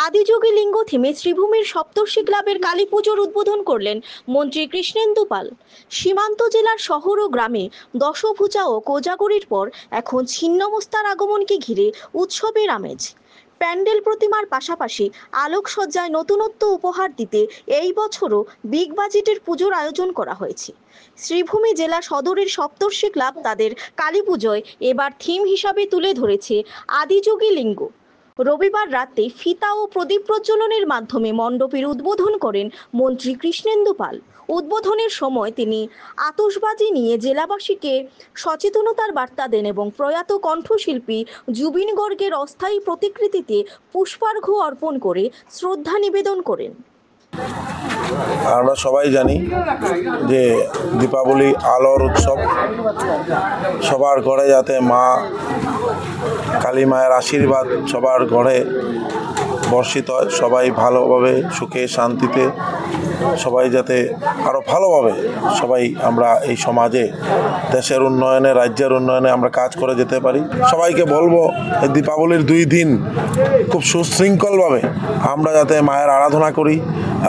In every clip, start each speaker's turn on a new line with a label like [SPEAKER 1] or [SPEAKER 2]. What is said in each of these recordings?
[SPEAKER 1] আদিযোগী লিঙ্গ থিমে শ্রীভূমির সপ্তর্ষি ক্লাবের কালী পুজোর উদ্বোধন করলেন মন্ত্রী কৃষ্ণেন্দু পাল। সীমান্ত জেলার শহর ও গ্রামে দশভূজা ও কোজাগরীর পর এখন ছিন্নমস্তার আগমনকে ঘিরে উৎসবের আমেজ। প্যান্ডেল প্রতিমার পাশাপাশি আলোকসজ্জায় নতুনত্ব উপহার দিতে এই বছরও বিগ বাজেটের পুজোর আয়োজন করা হয়েছে। শ্রীভূমি জেলা সদরের সপ্তর্ষি ক্লাব তাদের কালী পুজোয় এবার থিম হিসাবে তুলে ধরেছে আদিযোগী লিঙ্গ। রবিবার রাতে ফিতা ও প্রদীপ প্রজ্বলনের মাধ্যমে মণ্ডপের উদ্বোধন করেন মন্ত্রী কৃষ্ণেন্দু পাল। উদ্বোধনের সময় তিনি আতশবাজি নিয়ে জেলাবাসীকে সচেতনতার বার্তা দেন এবং প্রয়াত কণ্ঠশিল্পী জুবিন গর্গের অস্থায়ী প্রতিকৃতিতে পুষ্পার্ঘ্য অর্পণ করে শ্রদ্ধা নিবেদন করেন।
[SPEAKER 2] আমরা সবাই জানি যে দীপাবলি আলোর উৎসব। সবার ঘরে যাতে মা কালী মায়ের আশীর্বাদ সবার ঘরে বর্ষিত হয়, সবাই ভালোভাবে সুখে শান্তিতে সবাই যাতে আরও ভালোভাবে সবাই আমরা এই সমাজে দেশের উন্নয়নে রাজ্যের উন্নয়নে আমরা কাজ করে যেতে পারি। সবাইকে বলবো এই দীপাবলির 2 দিন খুব সুশৃঙ্খলভাবে আমরা যাতে মায়ের আরাধনা করি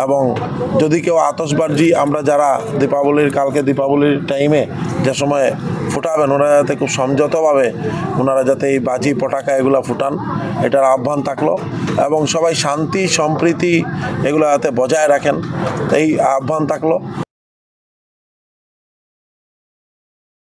[SPEAKER 2] এবং যদি কেউ আতশবাজি আমরা যারা কালকে দীপাবলির টাইমে যে সময় ফুটাবেন ওনারা যাতে খুব সংযতভাবে ওনারা যাতে এই বাজি পটাকা এগুলো ফুটান, এটার আহ্বান থাকলো এবং সবাই শান্তি সম্প্রীতি এগুলো যাতে বজায় রাখেন এই আহ্বান থাকলো।